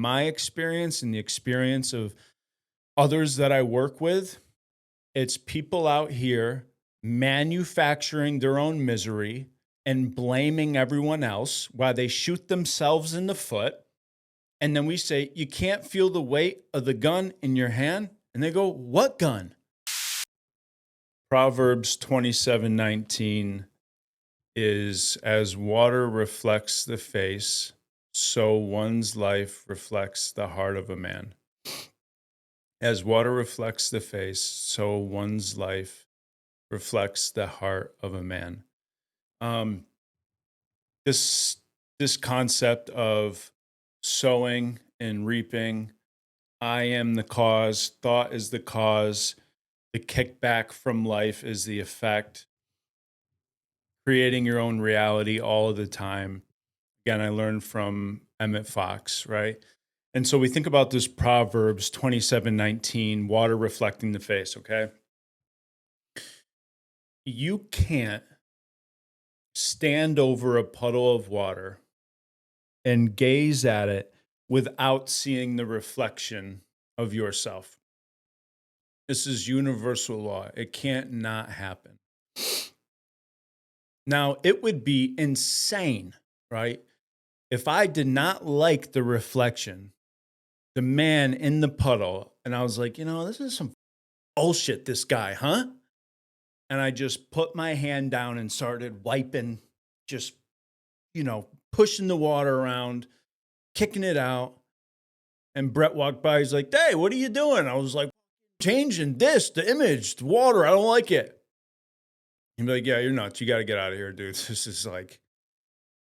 my experience and the experience of others that I work with, it's people out here manufacturing their own misery and blaming everyone else while they shoot themselves in the foot. And then we say, you can't feel the weight of the gun in your hand. And they go, what gun? Proverbs 27:19 is, as water reflects the face, so one's life reflects the heart of a man. As water reflects the face, so one's life reflects the heart of a man. This concept of sowing and reaping, I am the cause, thought is the cause, the kickback from life is the effect, creating your own reality all of the time. Again, I learned from Emmet Fox, right? And so we think about this Proverbs 27:19, water reflecting the face, okay? You can't stand over a puddle of water and gaze at it without seeing the reflection of yourself. This is universal law. It can't not happen. Now, it would be insane, right? If I did not like the reflection, the man in the puddle, and I was like, this is some bullshit, this guy, huh? And I just put my hand down and started wiping, just, pushing the water around, kicking it out. And Brett walked by. He's like, hey, what are you doing? I was like, changing the image, the water. I don't like it. He'd be like, yeah, you're nuts. You got to get out of here, dude. This is like,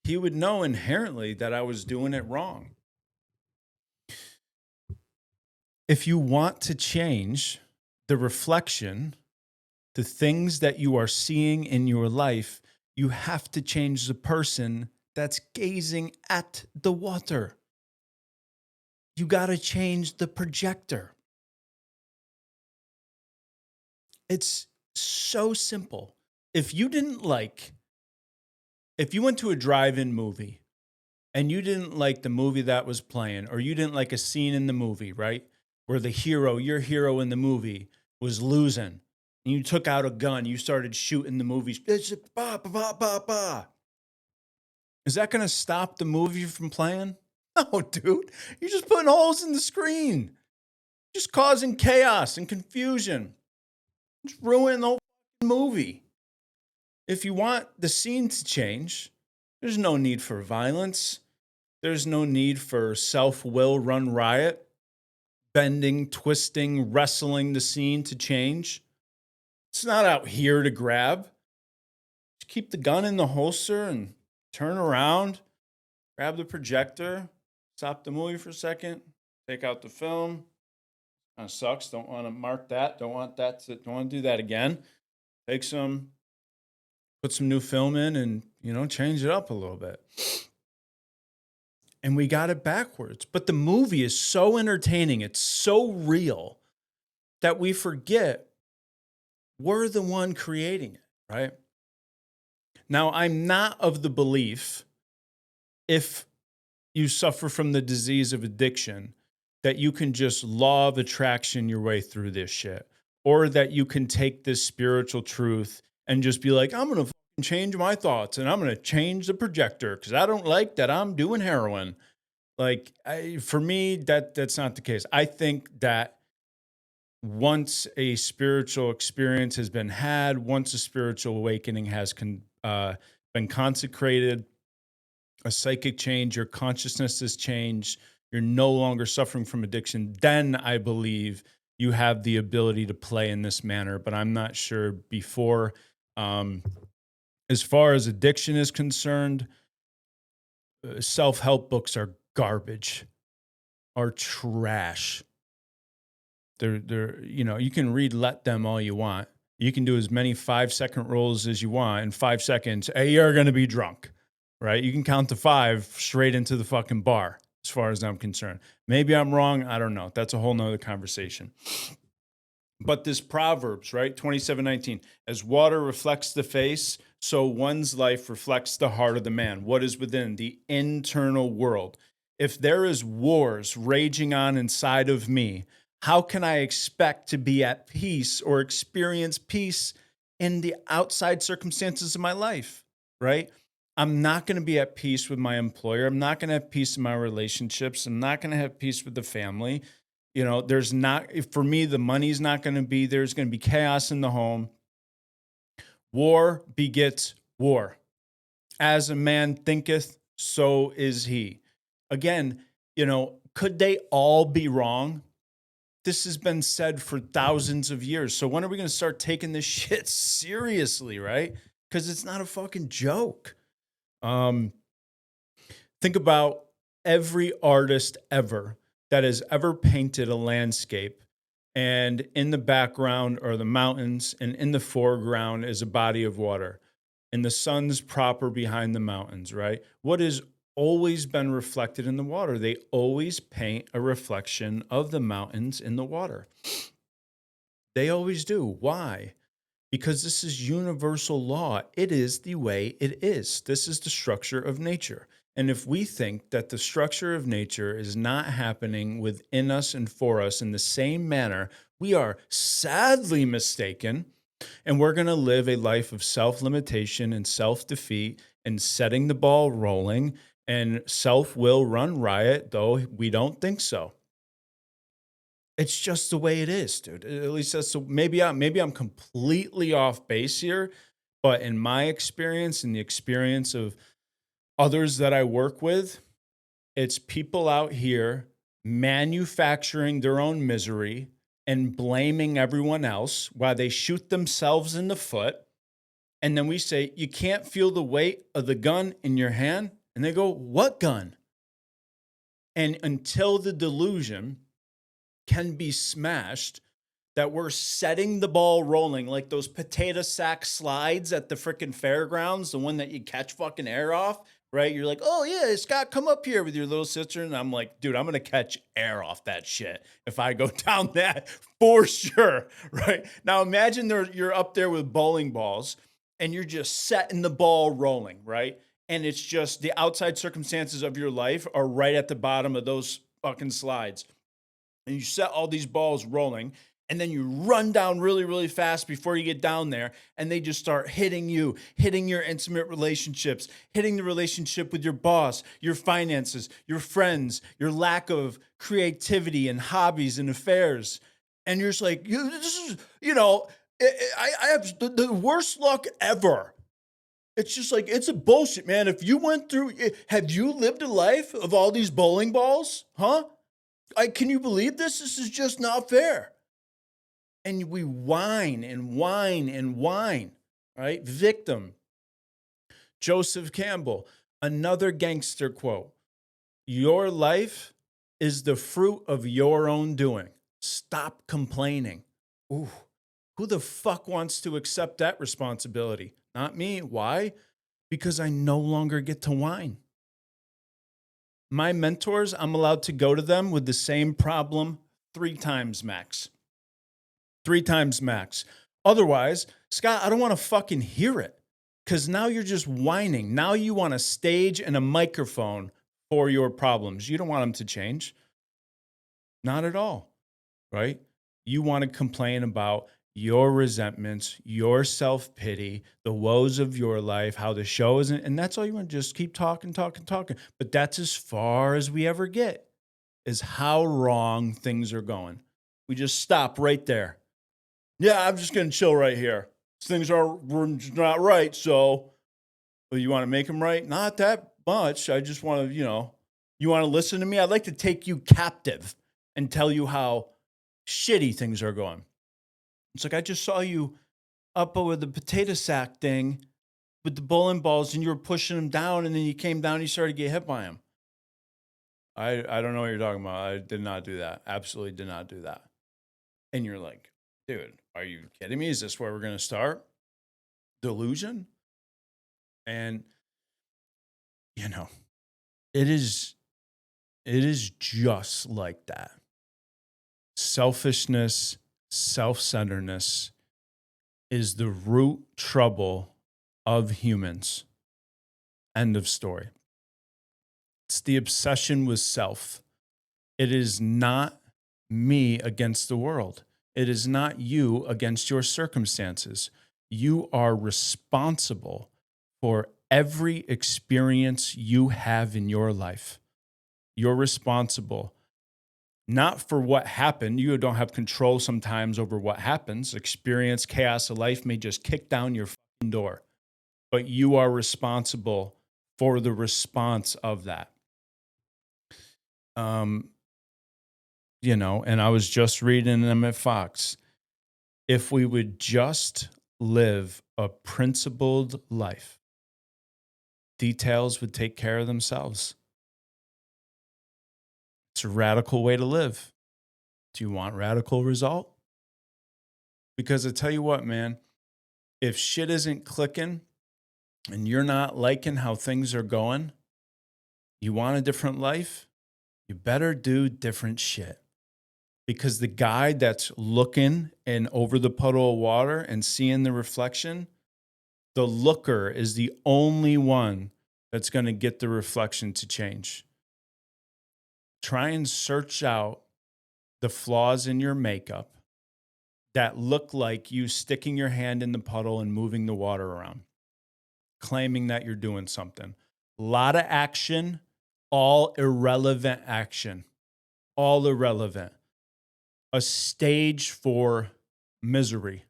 he would know inherently that I was doing it wrong. If you want to change the reflection, the things that you are seeing in your life, you have to change the person that's gazing at the water. You got to change the projector. It's so simple. If you went to a drive-in movie and you didn't like the movie that was playing, or you didn't like a scene in the movie, right? Where your hero in the movie was losing, and you took out a gun, you started shooting the movie. Is that going to stop the movie from playing? No, dude. You're just putting holes in the screen. Just causing chaos and confusion. Just ruining the whole movie. If you want the scene to change, there's no need for violence. There's no need for self-will run riot, bending, twisting, wrestling the scene to change. It's not out here to grab. Just keep the gun in the holster and turn around, grab the projector, stop the movie for a second, take out the film. Kind of sucks. Don't want to mark that. Don't want to do that again. Put some new film in and, change it up a little bit. And we got it backwards. But the movie is so entertaining. It's so real that we forget we're the one creating it, right? Now, I'm not of the belief, if you suffer from the disease of addiction, that you can just law of attraction your way through this shit, or that you can take this spiritual truth and just be like, I'm going to change my thoughts and I'm going to change the projector because I don't like that I'm doing heroin. Like, for me, that's not the case. I think that once a spiritual experience has been had, once a spiritual awakening has been consecrated, a psychic change, your consciousness has changed, you're no longer suffering from addiction, then I believe you have the ability to play in this manner. But I'm not sure before. As far as addiction is concerned, self-help books are garbage, are trash. They're you can read Let Them all you want. You can do as many 5-second rolls as you want. In 5 seconds, hey, you're going to be drunk, right? You can count to 5 straight into the fucking bar, as far as I'm concerned. Maybe I'm wrong. I don't know. That's a whole nother conversation. But this Proverbs, right? 27:19, as water reflects the face, so one's life reflects the heart of the man. What is within the internal world? If there is wars raging on inside of me, how can I expect to be at peace or experience peace in the outside circumstances of my life, right? I'm not going to be at peace with my employer. I'm not going to have peace in my relationships. I'm not going to have peace with the family. There's not, for me, the money's not going to be, there's going to be chaos in the home. War begets war. As a man thinketh, so is he. Again, could they all be wrong? This has been said for thousands of years. So when are we going to start taking this shit seriously, right? Because it's not a fucking joke. Think about every artist ever that has ever painted a landscape, and in the background are the mountains, and in the foreground is a body of water, and the sun's proper behind the mountains, right? What has always been reflected in the water? They always paint a reflection of the mountains in the water. They always do. Why? Because this is universal law. It is the way it is. This is the structure of nature. And if we think that the structure of nature is not happening within us and for us in the same manner, we are sadly mistaken. And we're going to live a life of self-limitation and self-defeat and setting the ball rolling, and self will run riot, though we don't think so. It's just the way it is, dude. At least that's maybe I'm completely off base here, but in my experience and the experience of others that I work with, it's people out here manufacturing their own misery and blaming everyone else while they shoot themselves in the foot. And then we say, you can't feel the weight of the gun in your hand. And they go, what gun? And until the delusion can be smashed, that we're setting the ball rolling like those potato sack slides at the freaking fairgrounds, the one that you catch fucking air off, right? You're like, oh yeah, Scott, come up here with your little sister. And I'm like, dude, I'm going to catch air off that shit if I go down that for sure, right? Now imagine you're up there with bowling balls and you're just setting the ball rolling, right? And it's just the outside circumstances of your life are right at the bottom of those fucking slides. And you set all these balls rolling, and then you run down really, really fast before you get down there, and they just start hitting you, hitting your intimate relationships, hitting the relationship with your boss, your finances, your friends, your lack of creativity and hobbies and affairs. And you're just like, I have the worst luck ever. It's just like, it's a bullshit, man. If you went through, have you lived a life of all these bowling balls? Huh? Can you believe this? This is just not fair. And we whine and whine and whine, right? Victim. Joseph Campbell, another gangster quote. Your life is the fruit of your own doing. Stop complaining. Ooh, who the fuck wants to accept that responsibility? Not me. Why? Because I no longer get to whine. My mentors, I'm allowed to go to them with the same problem 3 times max. 3 times max. Otherwise, Scott, I don't want to fucking hear it, because now you're just whining. Now you want a stage and a microphone for your problems. You don't want them to change. Not at all, right? You want to complain about your resentments, your self-pity, the woes of your life, how the show isn't, and that's all you want to just keep talking. But that's as far as we ever get, is how wrong things are going. We just stop right there. Yeah, I'm just going to chill right here. Things are not right, so you want to make them right? Not that much. I just want to, you want to listen to me? I'd like to take you captive and tell you how shitty things are going. It's like, I just saw you up with the potato sack thing with the bowling balls, and you were pushing them down, and then you came down and you started to get hit by them. I don't know what you're talking about. I did not do that. Absolutely did not do that. And you're like, dude, are you kidding me? Is this where we're going to start? Delusion? And, it is just like that. Selfishness, self-centeredness is the root trouble of humans. End of story. It's the obsession with self. It is not me against the world. It is not you against your circumstances. You are responsible for every experience you have in your life. You're responsible not for what happened. You don't have control sometimes over what happens. Experience, chaos of life may just kick down your fucking door, but you are responsible for the response of that. And I was just reading Emmet Fox. If we would just live a principled life, details would take care of themselves. It's a radical way to live. Do you want radical result? Because I tell you what, man, if shit isn't clicking and you're not liking how things are going, you want a different life, you better do different shit. Because the guy that's looking and over the puddle of water and seeing the reflection, the looker is the only one that's going to get the reflection to change. Try and search out the flaws in your makeup that look like you sticking your hand in the puddle and moving the water around, claiming that you're doing something. A lot of action, all irrelevant action, all irrelevant. A stage for misery.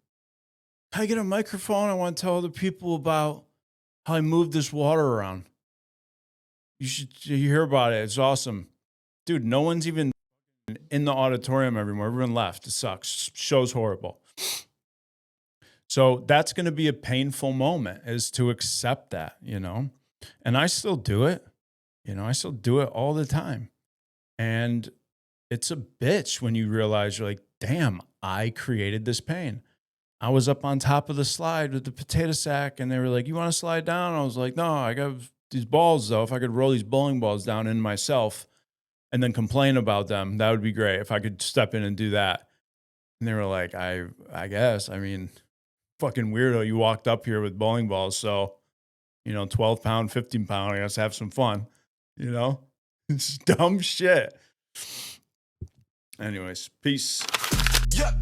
Can I get a microphone? I want to tell other people about how I moved this water around. You hear about it. It's awesome. Dude, no one's even in the auditorium anymore. Everyone left. It sucks. Show's horrible. So that's going to be a painful moment, is to accept that, And I still do it. I still do it all the time. And it's a bitch when you realize you're like, damn, I created this pain. I was up on top of the slide with the potato sack and they were like, you want to slide down? I was like, no, I got these balls though. If I could roll these bowling balls down in myself and then complain about them, that would be great. If I could step in and do that. And they were like, I guess, fucking weirdo. You walked up here with bowling balls. So, 12 pound, 15 pound, I guess have some fun, It's dumb shit. Anyways, peace. Yeah.